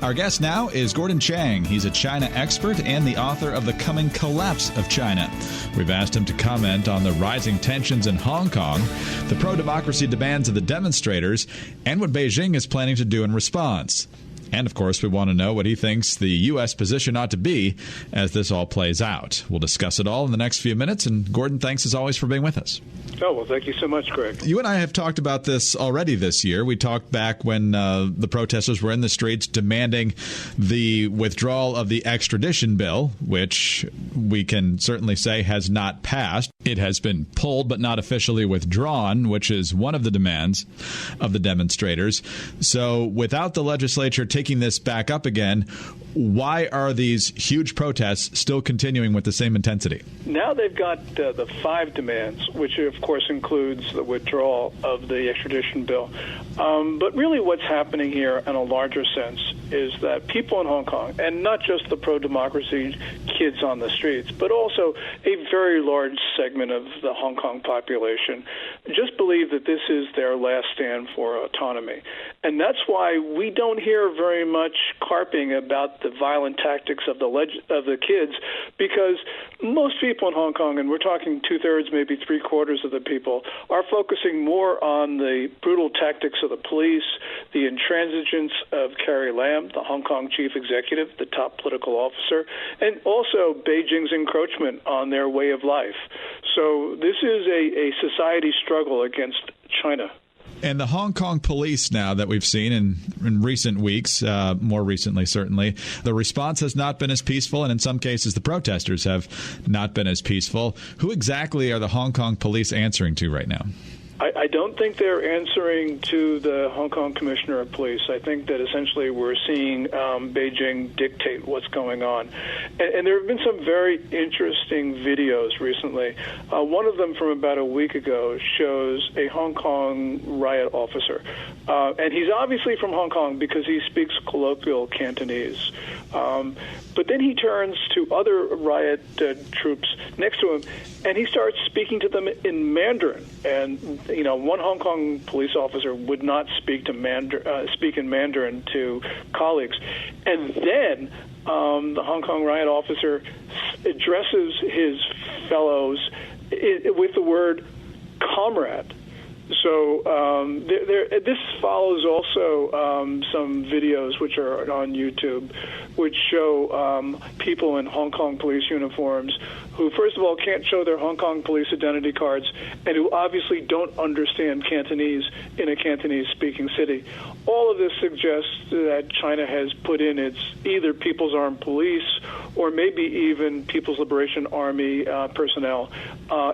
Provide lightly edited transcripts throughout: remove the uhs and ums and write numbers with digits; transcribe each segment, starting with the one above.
Our guest now is Gordon Chang. He's a China expert and the author of The Coming Collapse of China. We've asked him to comment on the rising tensions in Hong Kong, the pro-democracy demands of the demonstrators, and what Beijing is planning to do in response. And, of course, we want to know what he thinks the U.S. position ought to be as this all plays out. We'll discuss it all in the next few minutes. And, Gordon, thanks as always for being with us. Oh, well, thank you so much, Greg. You and I have talked about this already this year. We talked back when the protesters were in the streets demanding the withdrawal of the extradition bill, which we can certainly say has not passed. It has been pulled but not officially withdrawn, which is one of the demands of the demonstrators. So without the legislature taking this back up again, why are these huge protests still continuing with the same intensity? Now they've got the 5 demands, which of course includes the withdrawal of the extradition bill. But really what's happening here in a larger sense is that people in Hong Kong, and not just the pro-democracy kids on the streets, but also a very large segment of the Hong Kong population, just believe that this is their last stand for autonomy. And that's why we don't hear very much carping about the violent tactics of the kids, because most people in Hong Kong, and we're talking 2/3, maybe 3/4 of the people, are focusing more on the brutal tactics of the police, the intransigence of Carrie Lam, the Hong Kong chief executive, the top political officer, and also Beijing's encroachment on their way of life. So this is a society struggle against China. And the Hong Kong police now that we've seen in recent weeks, more recently certainly, the response has not been as peaceful, and in some cases the protesters have not been as peaceful. Who exactly are the Hong Kong police answering to right now? I don't think they're answering to the Hong Kong Commissioner of Police. I think that essentially we're seeing Beijing dictate what's going on. And there have been some very interesting videos recently. One of them from about a week ago shows a Hong Kong riot officer. And he's obviously from Hong Kong because he speaks colloquial Cantonese. But then he turns to other riot troops next to him, and he starts speaking to them in Mandarin. And one Hong Kong police officer would not speak in Mandarin to colleagues. And then the Hong Kong riot officer addresses his fellows with the word comrade. So this follows also some videos which are on YouTube, which show people in Hong Kong police uniforms who, first of all, can't show their Hong Kong police identity cards and who obviously don't understand Cantonese in a Cantonese-speaking city. All of this suggests that China has put in its either People's Armed Police or maybe even People's Liberation Army personnel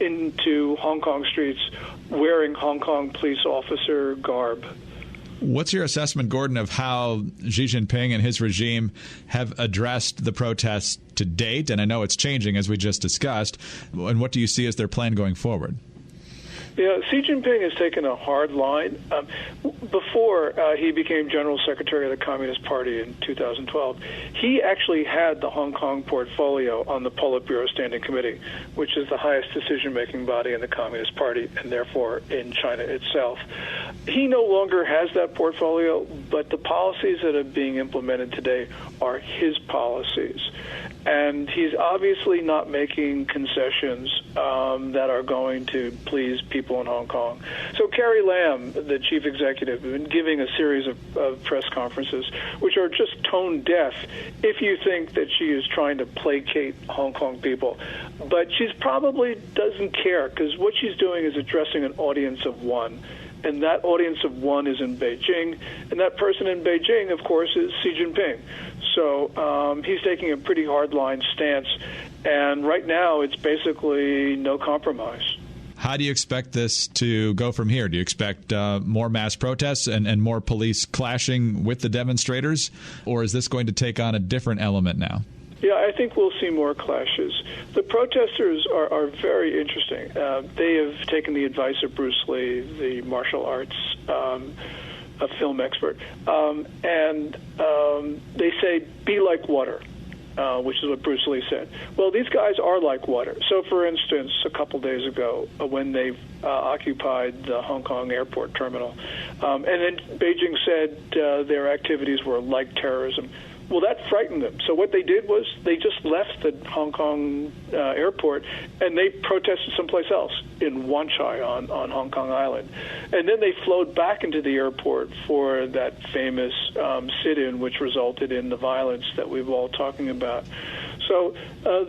into Hong Kong streets wearing Hong Kong police officer garb. What's your assessment, Gordon, of how Xi Jinping and his regime have addressed the protests to date? And I know it's changing, as we just discussed. And what do you see as their plan going forward? Yeah, Xi Jinping has taken a hard line. Before he became General Secretary of the Communist Party in 2012, he actually had the Hong Kong portfolio on the Politburo Standing Committee, which is the highest decision-making body in the Communist Party and therefore in China itself. He no longer has that portfolio, but the policies that are being implemented today are his policies. And he's obviously not making concessions that are going to please people in Hong Kong. So Carrie Lam, the chief executive, has been giving a series of press conferences which are just tone deaf if you think that she is trying to placate Hong Kong people. But she probably doesn't care, because what she's doing is addressing an audience of one. And that audience of one is in Beijing. And that person in Beijing, of course, is Xi Jinping. So he's taking a pretty hard-line stance. And right now, it's basically no compromise. How do you expect this to go from here? Do you expect more mass protests and more police clashing with the demonstrators? Or is this going to take on a different element now? Yeah, I think we'll see more clashes. The protesters are very interesting. They have taken the advice of Bruce Lee, the martial arts a film expert, and they say, be like water. which is what Bruce Lee said. Well, these guys are like water. So, for instance, a couple days ago, when they occupied the Hong Kong airport terminal, and then Beijing said their activities were like terrorism. Well, that frightened them. So what they did was they just left the Hong Kong airport and they protested someplace else in Wan Chai on Hong Kong Island. And then they flowed back into the airport for that famous sit-in, which resulted in the violence that we've all talking about. So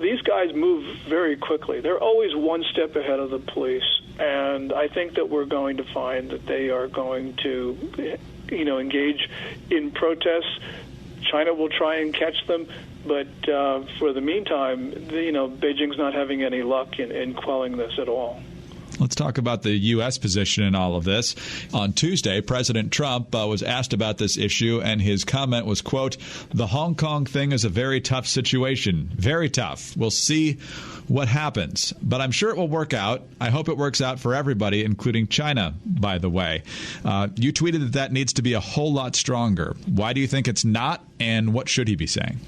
these guys move very quickly. They're always one step ahead of the police. And I think that we're going to find that they are going to, engage in protests. China will try and catch them, but for the meantime, Beijing's not having any luck in quelling this at all. Let's talk about the U.S. position in all of this. On Tuesday, President Trump was asked about this issue, and his comment was, quote, "The Hong Kong thing is a very tough situation. Very tough. We'll see what happens. But I'm sure it will work out. I hope it works out for everybody, including China, by the way." You tweeted that needs to be a whole lot stronger. Why do you think it's not, and what should he be saying?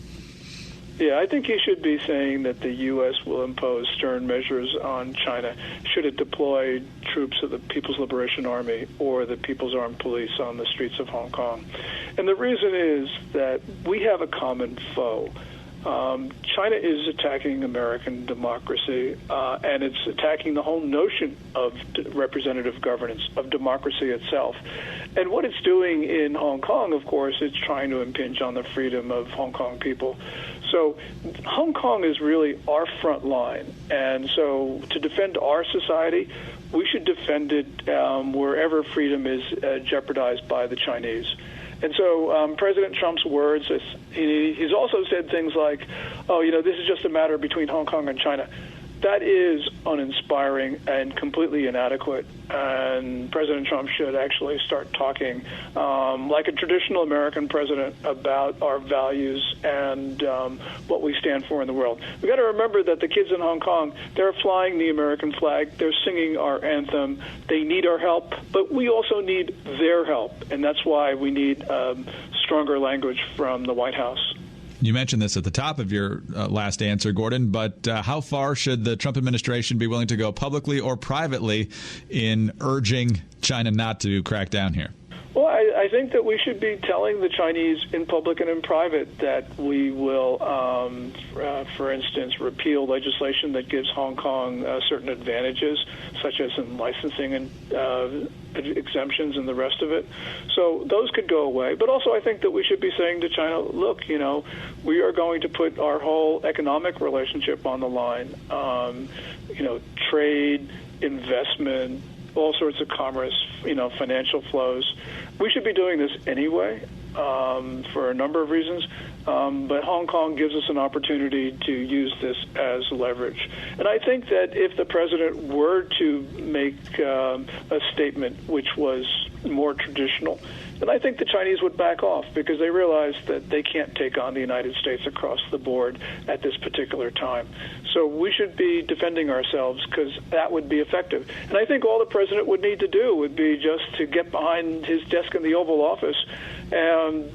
Yeah, I think he should be saying that the U.S. will impose stern measures on China should it deploy troops of the People's Liberation Army or the People's Armed Police on the streets of Hong Kong. And the reason is that we have a common foe. China is attacking American democracy, and it's attacking the whole notion of representative governance, of democracy itself. And what it's doing in Hong Kong, of course, it's trying to impinge on the freedom of Hong Kong people. So Hong Kong is really our front line. And so to defend our society, we should defend it wherever freedom is jeopardized by the Chinese. And so President Trump's words, he's also said things like, this is just a matter between Hong Kong and China. That is uninspiring and completely inadequate. And President Trump should actually start talking like a traditional American president about our values and what we stand for in the world. We've got to remember that the kids in Hong Kong, they're flying the American flag. They're singing our anthem. They need our help, but we also need their help. And that's why we need stronger language from the White House. You mentioned this at the top of your last answer, Gordon, but how far should the Trump administration be willing to go publicly or privately in urging China not to crack down here? Well, I think that we should be telling the Chinese in public and in private that we will, for instance, repeal legislation that gives Hong Kong certain advantages, such as in licensing and exemptions and the rest of it. So those could go away. But also I think that we should be saying to China, look, we are going to put our whole economic relationship on the line, trade, investment, all sorts of commerce, financial flows. We should be doing this anyway for a number of reasons, but Hong Kong gives us an opportunity to use this as leverage. And I think that if the president were to make a statement which was more traditional, then I think the Chinese would back off because they realize that they can't take on the United States across the board at this particular time. So we should be defending ourselves because that would be effective. And I think all the president would need to do would be just to get behind his desk in the Oval Office and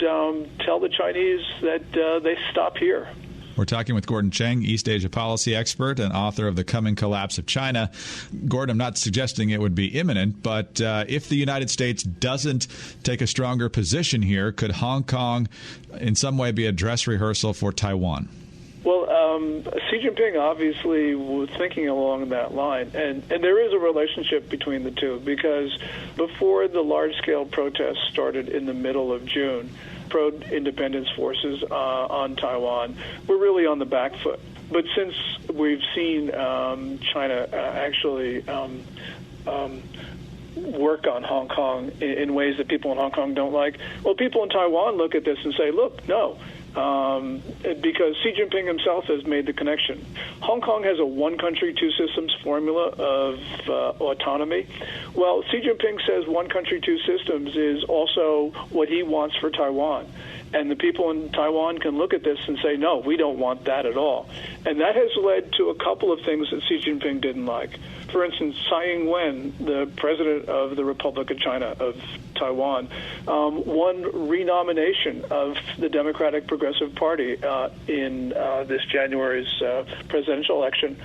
tell the Chinese that they stop here. We're talking with Gordon Chang, East Asia policy expert and author of The Coming Collapse of China. Gordon, I'm not suggesting it would be imminent, but if the United States doesn't take a stronger position here, could Hong Kong in some way be a dress rehearsal for Taiwan? Well, Xi Jinping obviously was thinking along that line, and there is a relationship between the two because before the large-scale protests started in the middle of June, pro-independence forces on Taiwan were really on the back foot. But since we've seen China actually work on Hong Kong in ways that people in Hong Kong don't like, well, people in Taiwan look at this and say, look, no. Because Xi Jinping himself has made the connection. Hong Kong has a one country, two systems formula of autonomy. Well, Xi Jinping says one country, two systems is also what he wants for Taiwan. And the people in Taiwan can look at this and say, no, we don't want that at all. And that has led to a couple of things that Xi Jinping didn't like. For instance, Tsai Ing-wen, the president of the Republic of China, of Taiwan, won renomination of the Democratic Progressive Party in this January's presidential election.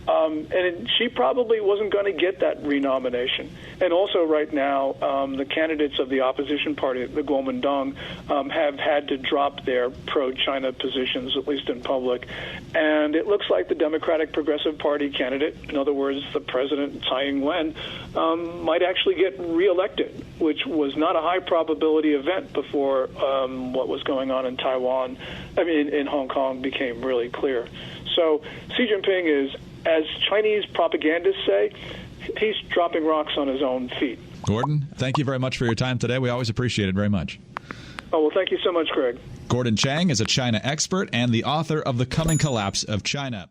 And she probably wasn't going to get that renomination. And also right now, the candidates of the opposition party, the Kuomintang, have had to drop their pro-China positions, at least in public. And it looks like the Democratic Progressive Party candidate, in other words, the president, Tsai Ing-wen, might actually get reelected, which was not a high probability event before what was going on in Taiwan, in Hong Kong, became really clear. So Xi Jinping is, as Chinese propagandists say, he's dropping rocks on his own feet. Gordon, thank you very much for your time today. We always appreciate it very much. Oh, well, thank you so much, Greg. Gordon Chang is a China expert and the author of The Coming Collapse of China.